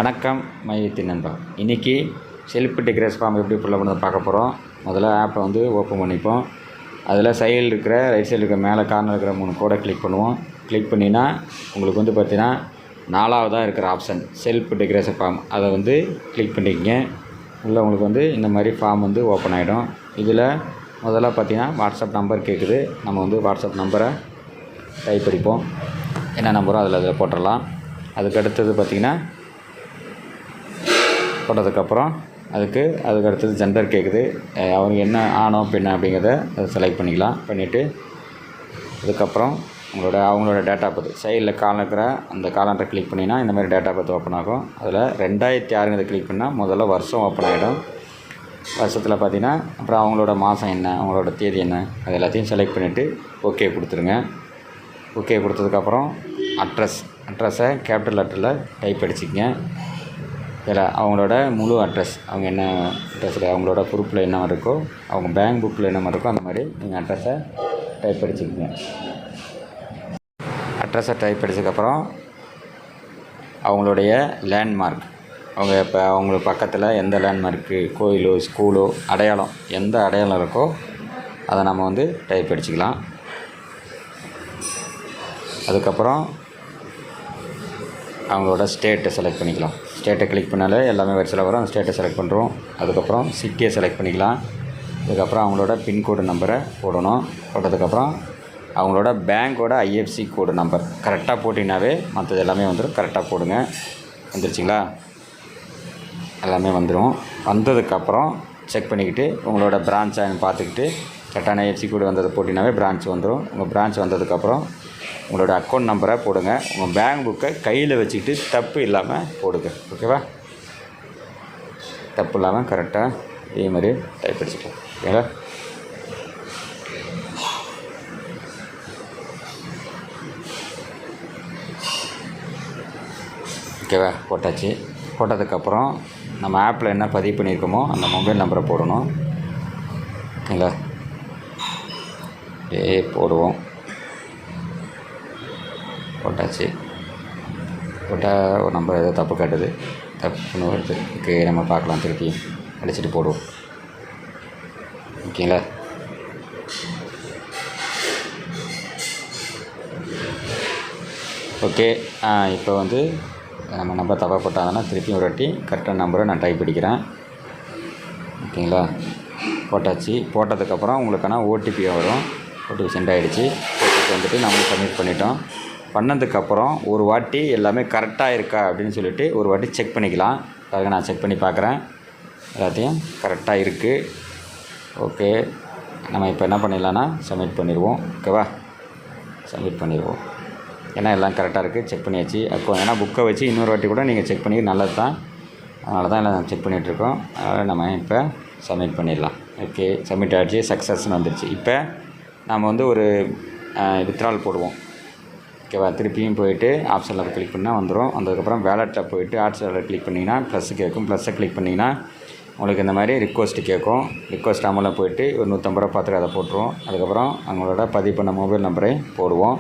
வணக்கம் மையத்தின் நண்பா. இன்றைக்கி செல்ஃப் டிக்ரேஸ் ஃபார்ம் எப்படி ஃபுல்லாக பண்ணி பார்க்க போகிறோம். முதல்ல ஆப்பை வந்து ஓப்பன் பண்ணிப்போம். அதில் சைடில் இருக்கிற ரைட் சைடில் இருக்கிற மேலே கார்னர் இருக்கிற 3 கோடை கிளிக் பண்ணுவோம். கிளிக் பண்ணினா உங்களுக்கு வந்து பார்த்திங்கன்னா 4வதாக இருக்கிற ஆப்ஷன் செல்ஃப் டிக்ரேஸ் ஃபார்ம் அதை வந்து கிளிக் பண்ணிக்கங்க. உள்ளே உங்களுக்கு வந்து இந்த மாதிரி ஃபார்ம் வந்து ஓப்பன் ஆகிடும். இதில் முதல்ல பார்த்திங்கன்னா வாட்ஸ்அப் நம்பர் கேட்குது. நம்ம வந்து வாட்ஸ்அப் நம்பரை டைப் அடிப்போம். என்ன நம்பரோ அதில் போட்டுடலாம். அதுக்கு அடுத்தது பார்த்திங்கன்னா போட்டதுக்கப்புறம் அதுக்கு அடுத்தது ஜெண்டர் கேட்குது. அவங்க என்ன ஆணோ பெண்ணா அப்படிங்கிறத அதை செலக்ட் பண்ணிக்கலாம். பண்ணிவிட்டு அதுக்கப்புறம் அவங்களோட டேட்டா பர்த் சைடில் காலம் இருக்கிற அந்த காலண்டரை கிளிக் பண்ணிங்கன்னா இந்த மாதிரி டேட்டா பர்த் ஓப்பன் ஆகும். அதில் 2006 கிளிக் பண்ணால் முதல்ல வருஷம் ஓப்பன் ஆகிடும். வருஷத்தில் பார்த்திங்கன்னா அப்புறம் அவங்களோட மாதம் என்ன, அவங்களோட தேதி என்ன, அது எல்லாத்தையும் செலக்ட் பண்ணிவிட்டு ஓகே கொடுத்துருங்க. ஓகே கொடுத்ததுக்கப்புறம் அட்ரஸை கேபிட்டல் லெட்டரில் டைப் அடிச்சிக்கங்க. இதில் அவங்களோட முழு அட்ரஸ், அவங்க என்ன அட்ரஸில் அவங்களோட ப்ரூஃபில் என்ன இருக்கோ, அவங்க பேங்க் புக்கில் என்ன இருக்கோ அந்த மாதிரி நீங்கள் அட்ரஸை டைப் அடிச்சுக்கோங்க. அட்ரஸை டைப் அடிச்சதுக்கப்புறம் அவங்களுடைய லேண்ட்மார்க், அவங்க இப்போ அவங்களுக்கு பக்கத்தில் எந்த லேண்ட்மார்க்கு, கோயிலோ ஸ்கூலோ அடையாளம், எந்த அடையாளம் இருக்கோ அதை நம்ம வந்து டைப் அடிச்சுக்கலாம். அதுக்கப்புறம் அவங்களோட ஸ்டேட்டை செலக்ட் பண்ணிக்கலாம். ஸ்டேட்டை கிளிக் பண்ணாலே எல்லாமே வரிசையில் வரும். அந்த ஸ்டேட்டை செலக்ட் பண்ணுறோம். அதுக்கப்புறம் சிட்டியை செலக்ட் பண்ணிக்கலாம். அதுக்கப்புறம் அவங்களோட பின்கோடு நம்பரை போடணும். போட்டதுக்கப்புறம் அவங்களோட பேங்க்கோட ஐஎஃப்சி கோடு நம்பர் கரெக்டாக போட்டிங்கனாவே மற்றது எல்லாமே வந்துடும். கரெக்டாக போடுங்க. வந்துருச்சிங்களா? எல்லாமே வந்துடும். வந்ததுக்கப்புறம் செக் பண்ணிக்கிட்டு உங்களோட பிரான்ச்சான்னு பார்த்துக்கிட்டு கரெக்டான ஐஎஃப்சி கோடு வந்ததை போட்டிங்கனாவே பிரான்ச் வந்துடும். உங்கள் பிரான்ச் வந்ததுக்கப்புறம் உங்களோட அக்கௌண்ட் நம்பரை போடுங்க. உங்கள் பேங்க் புக்கை கையில் வச்சுக்கிட்டு தப்பு இல்லாமல் போடுங்க. ஓகேவா? தப்பு இல்லாமல் கரெக்டாக இதே மாதிரி டைப் அடிச்சுக்கலாம். ஓகேங்களா? ஓகேவா? போட்டாச்சு. போட்டதுக்கப்புறம் நம்ம ஆப்பில் என்ன பதிவு பண்ணியிருக்கோமோ அந்த மொபைல் நம்பரை போடணும். ஓகேங்களா? போடுவோம். போட்டாச்சு. போட்டால் ஒரு நம்பர் ஏதோ தப்பு காட்டுது. தப்புன்னு வருது. ஓகே, நம்ம பார்க்கலாம். திருப்பி அடிச்சுட்டு போடுவோம். ஓகேங்களா? ஓகே. இப்போ வந்து நம்ம நம்பர் தப்பாக போட்டாங்கன்னா திருப்பி ஒரு வாட்டி கரெக்டான நம்பரை நான் டைப் அடிக்கிறேன். ஓகேங்களா? போட்டாச்சு. போட்டதுக்கப்புறம் உங்களுக்கான ஓடிபி வரும். ஓடிபி சென்ட் ஆகிடுச்சு. ஓடிபி வந்துட்டு நம்ம சப்மிட் பண்ணிட்டோம். பண்ணதுக்கப்புறம் ஒரு வாட்டி எல்லாமே கரெக்டாக இருக்கா அப்படின்னு சொல்லிவிட்டு ஒரு வாட்டி செக் பண்ணிக்கலாம். அதுக்கு நான் செக் பண்ணி பார்க்குறேன். எல்லாத்தையும் கரெக்டாக இருக்குது. ஓகே, நம்ம இப்போ என்ன பண்ணிடலான்னா சப்மிட் பண்ணிடுவோம். ஓகேவா? சப்மிட் பண்ணிடுவோம். ஏன்னா எல்லாம் கரெக்டாக இருக்குது. செக் பண்ணியாச்சு. அப்போ ஏன்னா புக்கை வச்சு இன்னொரு வாட்டி கூட நீங்கள் செக் பண்ணி நல்லது தான். அதனால தான் எல்லாம் செக் பண்ணிகிட்ருக்கோம். அதனால் நம்ம இப்போ சப்மிட் பண்ணிடலாம். ஓகே, சப்மிட் ஆகிடுச்சு. சக்ஸஸ்ன்னு வந்துடுச்சு. இப்போ நம்ம வந்து ஒரு வித்ட்ரால் போடுவோம். ஓகேவா? திருப்பியும் போயிட்டு ஆப்ஷனில் கிளிக் பண்ணால் வந்துடும். வந்ததுக்கப்புறம் வேலெட்டில் போயிட்டு ஆப்ஷனில் கிளிக் பண்ணிங்கன்னா ப்ளஸ் கேட்கும். ப்ளஸ்ஸை கிளிக் பண்ணிங்கன்னா உங்களுக்கு இந்த மாதிரி ரிக்வஸ்ட்டு கேட்கும். ரிக்வஸ்ட் அமௌண்ட்டில் போயிட்டு ஒரு 150 ரூபா பார்த்துட்டு அதை போட்டுருவோம். அதுக்கப்புறம் அவங்களோட பதிவு பண்ண மொபைல் நம்பரை போடுவோம்.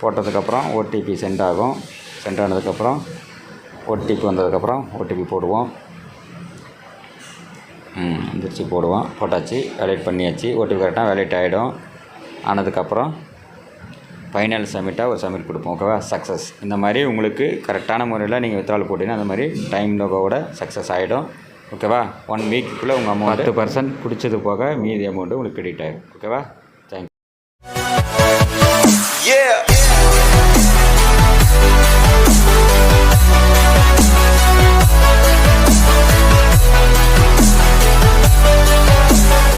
போட்டதுக்கப்புறம் ஓடிபி சென்ட் ஆகும். சென்ட் ஆனதுக்கப்புறம் ஓடிபி வந்ததுக்கப்புறம் ஓடிபி போடுவோம். வந்துருச்சு. போடுவோம். போட்டாச்சு. வேலிட் பண்ணியாச்சு. ஓடிபி கரெக்டாக வேலிட் ஆகிடும். ஆனதுக்கப்புறம் ஃபைனல் சப்மிட்டாக ஒரு சப்மிட் கொடுப்போம். ஓகேவா? சக்ஸஸ். இந்த மாதிரி உங்களுக்கு கரெக்டான முறையில் நீங்கள் வித்ட்ரால் போட்டிங்கன்னா அந்த மாதிரி டைம் லோகோவோட சக்ஸஸ் ஆகிடும். ஓகேவா? 1 வீக்குள்ளே உங்கள் அமௌண்ட் 10% பிடிச்சது போக மீதி அமௌண்ட்டு உங்களுக்கு கிரெடிட் ஆகிடும். ஓகேவா? தேங்க்யூ.